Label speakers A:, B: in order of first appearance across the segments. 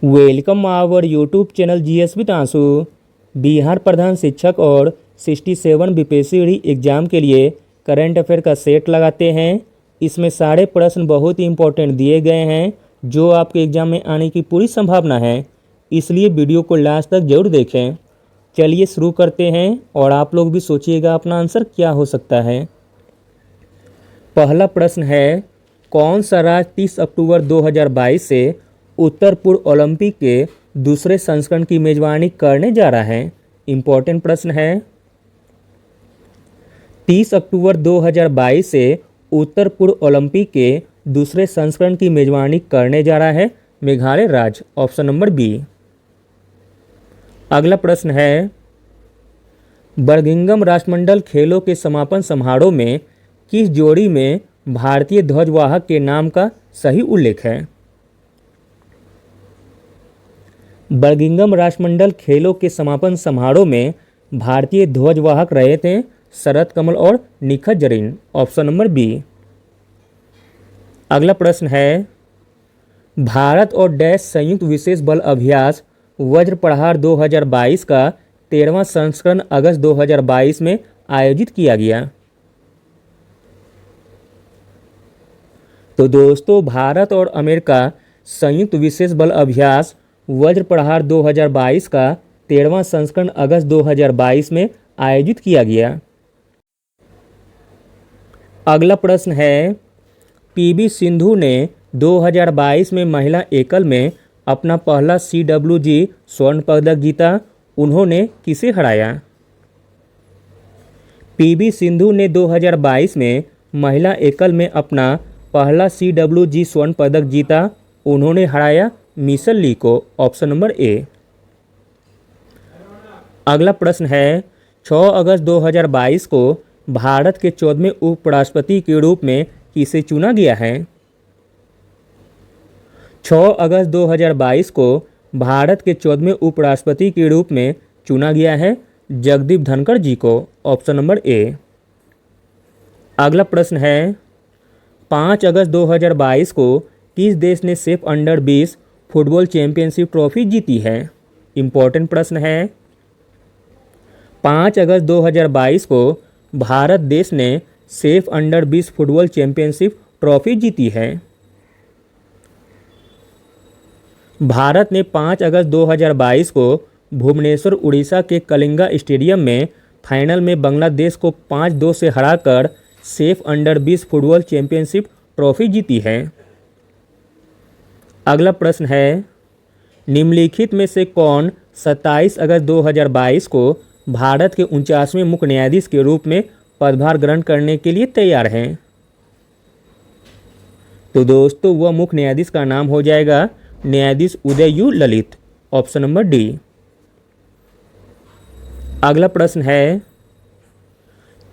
A: Welcome our YouTube channel GS with Aansu. Bihar प्रधान शिक्षक और 67 BPSC exam के लिए करंट अफेयर का सेट लगाते हैं। इसमें सारे प्रश्न बहुत ही इंपॉर्टेंट दिए गए हैं जो आपके एग्जाम में आने की पूरी संभावना है, इसलिए वीडियो को लास्ट तक जरूर देखें। चलिए शुरू करते हैं और आप लोग भी सोचिएगा अपना आंसर क्या हो सकता है। पहला प्रश्न है, कौन सा राज्य 30 अक्टूबर 2022 से उत्तर पूर्व ओलंपिक के दूसरे संस्करण की मेजबानी करने जा रहा है। इंपॉर्टेंट प्रश्न है। 30 अक्टूबर 2022 से उत्तर पूर्व ओलंपिक के दूसरे संस्करण की मेजबानी करने जा रहा है मेघालय राज्य, ऑप्शन नंबर बी। अगला प्रश्न है, बर्मिंघम राष्ट्रमंडल खेलों के समापन समारोह में किस जोड़ी में भारतीय ध्वजवाहक के नाम का सही उल्लेख है। बर्मिंघम राष्ट्रमंडल खेलों के समापन समारोह में भारतीय ध्वजवाहक रहे थे शरद कमल और Nikhat Zareen, option number B. अगला प्रश्न है, भारत और डैश संयुक्त विशेष बल अभ्यास वज्र प्रहार 2022 का 13वां संस्करण अगस्त 2022 में आयोजित किया गया। तो दोस्तों, भारत और अमेरिका संयुक्त विशेष बल अभ्यास वज्र प्रहार 2022 का 13वां संस्करण अगस्त 2022 में आयोजित किया गया। अगला प्रश्न है, पीवी सिंधु ने 2022 में महिला एकल में अपना पहला CWG स्वर्ण पदक जीता। उन्होंने किसे हराया। पीवी सिंधु ने 2022 में महिला एकल में अपना पहला CWG स्वर्ण पदक जीता। उन्होंने हराया मिशेल ली को, ऑप्शन नंबर ए। अगला प्रश्न है, 6 अगस्त 2022 को भारत के 14वें उपराष्ट्रपति के रूप में किसे चुना गया है। 6 अगस्त 2022 को भारत के 14वें उपराष्ट्रपति के रूप में चुना गया है जगदीप धनखड़ जी को, ऑप्शन नंबर ए। अगला प्रश्न है, 5 अगस्त 2022 को किस देश ने safe under 20 football championship trophy जीती है। इंपॉर्टेंट प्रश्न है। 5 अगस्त 2022 को भारत देश ने safe under 20 football championship trophy जीती है। भारत ने 5 अगस्त 2022 को भुवनेश्वर उड़ीसा के कलिंगा स्टेडियम में फाइनल में बांग्लादेश को 5-2 से हराकर safe under 20 football championship trophy जीती है। अगला प्रश्न है, निम्नलिखित में से कौन 27 अगस्त 2022 को भारत के 49वें मुख्य न्यायाधीश के रूप में पदभार ग्रहण करने के लिए तैयार हैं। तो दोस्तों, वह मुख्य न्यायाधीश का नाम हो जाएगा न्यायाधीश Uday U Lalit, option number D. अगला प्रश्न है,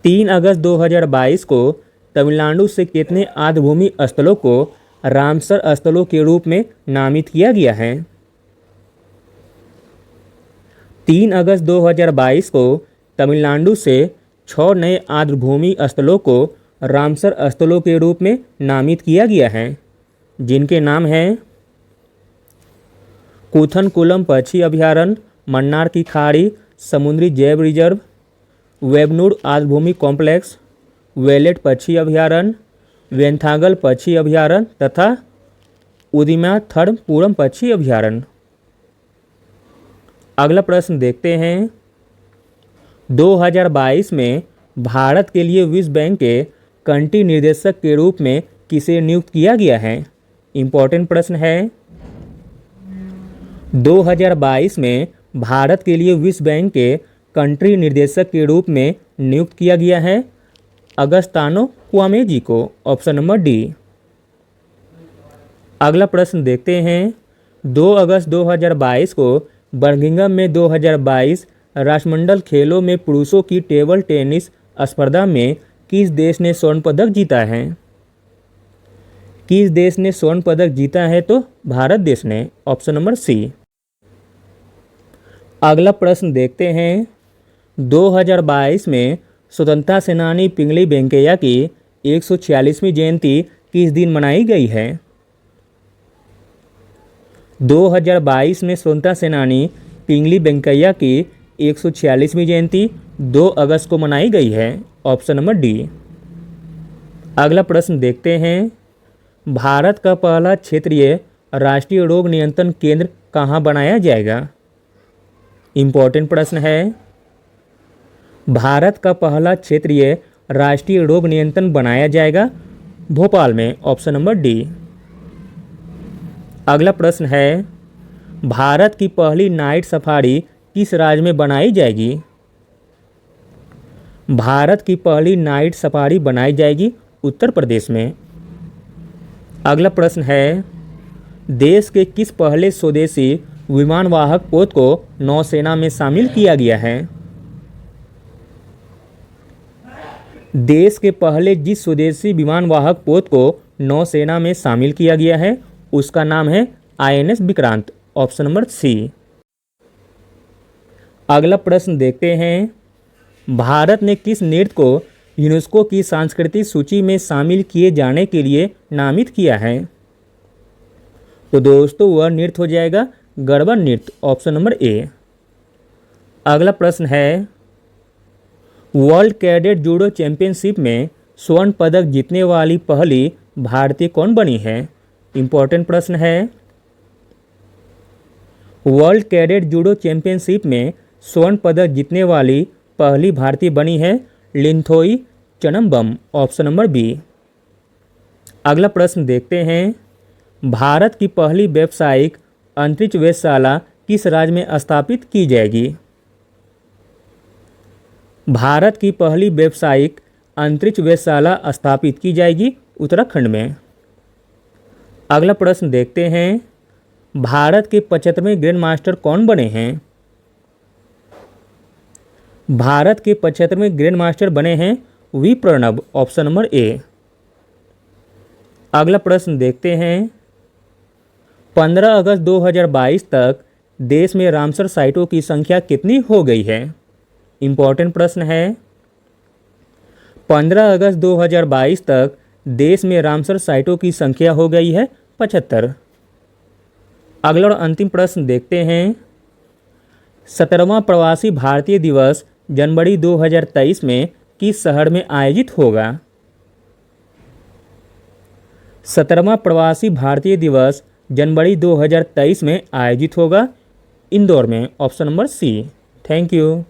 A: 3 अगस्त 2022 को तमिलनाडु से कितने आर्द्रभूमि स्थलों को रामसर स्थलों के रूप में नामित किया गया है। 3 अगस्त 2022 को तमिलनाडु से 6 नए आर्द्रभूमि स्थलों को रामसर स्थलों के रूप में नामित किया गया है, जिनके नाम हैं कुथनकुलम पक्षी अभयारण्य, मन्नार की खाड़ी समुद्री जैव रिजर्व, वेबनूर आर्द्रभूमि कॉम्प्लेक्स, वेलेट पक्षी अभयारण्य, वेंथागल पक्षी अभयारण्य तथा उदिमाथड़पुरम पक्षी अभयारण्य। अगला प्रश्न देखते हैं, 2022 में भारत के लिए विश्व बैंक के कंट्री निर्देशक के रूप में किसे नियुक्त किया गया है। इंपॉर्टेंट प्रश्न है। 2022 में भारत के लिए विश्व बैंक के कंट्री निर्देशक के रूप में नियुक्त किया गया है अगस्तानो क्वामे जी को, ऑप्शन नंबर डी। अगला प्रश्न देखते हैं, 2 अगस्त 2022 को बर्मिंघम में 2022 राष्ट्रमंडल खेलों में पुरुषों की टेबल टेनिस स्पर्धा में किस देश ने स्वर्ण पदक जीता है। किस देश ने स्वर्ण पदक जीता है, तो भारत देश ने, ऑप्शन नंबर सी। अगला प्रश्न देखते हैं, 2022 में स्वतंत्रता सेनानी पिंगली वेंकैया की 146वीं जयंती किस दिन मनाई गई है। 2022 में स्वतंत्रता सेनानी पिंगली वेंकैया की 146वीं जयंती 2 अगस्त को मनाई गई है। Option number D. अगला प्रश्न देखते हैं, भारत का पहला क्षेत्रीय राष्ट्रीय रोग नियंत्रण केंद्र कहाँ बनाया जाएगा? इम्पोर्टेंट प्रश्न है। भारत का पहला क्षेत्रीय राष्ट्रीय रोग नियंत्रण बनाया जाएगा भोपाल में। Option number D. अगला प्रश्न है, भारत की पहली नाइट सफारी किस राज्य में बनाई जाएगी? भारत की पहली नाइट सफारी बनाई जाएगी उत्तर प्रदेश में। अगला प्रश्न है, देश के किस पहले स्वदेशी विमानवाहक पोत को नौसेना में शामिल किया गया है? देश के पहले जिस स्वदेशी विमानवाहक पोत को नौसेना में शामिल किया गया है उसका नाम है INS Vikrant. Option number C. अगला प्रश्न देखते हैं, भारत ने किस नृत्य को यूनेस्को की सांस्कृतिक सूची में शामिल किए जाने के लिए नामित किया है? तो दोस्तों वह नृत्य हो जाएगा गरबा नृत्य। Option number A. अगला प्रश्न है, वर्ल्ड कैडेट जूडो चैंपियनशिप में स्वर्ण पदक जीतने वाली पहली भारतीय कौन बनी है? इंपॉर्टेंट प्रश्न है। वर्ल्ड कैडेट जूडो चैंपियनशिप में स्वर्ण पदक जीतने वाली पहली भारतीय बनी है Linthoi Chanambam. Option number B. अगला प्रश्न देखते हैं, भारत की पहली व्यावसायिक अंतरिक्ष वेधशाला किस राज्य में स्थापित की जाएगी? भारत की पहली व्यावसायिक अंतरिक्ष वेधशाला स्थापित की जाएगी उत्तराखंड में। अगला प्रश्न देखते हैं, भारत के 75वें ग्रैंड मास्टर कौन बने हैं? भारत के 75वें ग्रैंड मास्टर बने हैं V Pranav. Option number A. अगला प्रश्न देखते हैं, 15 अगस्त 2022 तक देश में रामसर साइटों की संख्या कितनी हो गई है? इंपॉर्टेंट प्रश्न है। 15 अगस्त 2022 तक देश में रामसर साइटों की संख्या हो गई है 75। अगला और अंतिम प्रश्न देखते हैं, 17वां प्रवासी भारतीय दिवस जनवरी 2023 में किस शहर में आयोजित होगा? 17वां प्रवासी भारतीय दिवस जनवरी 2023 में आयोजित होगा इंदौर में। Option number C. Thank you.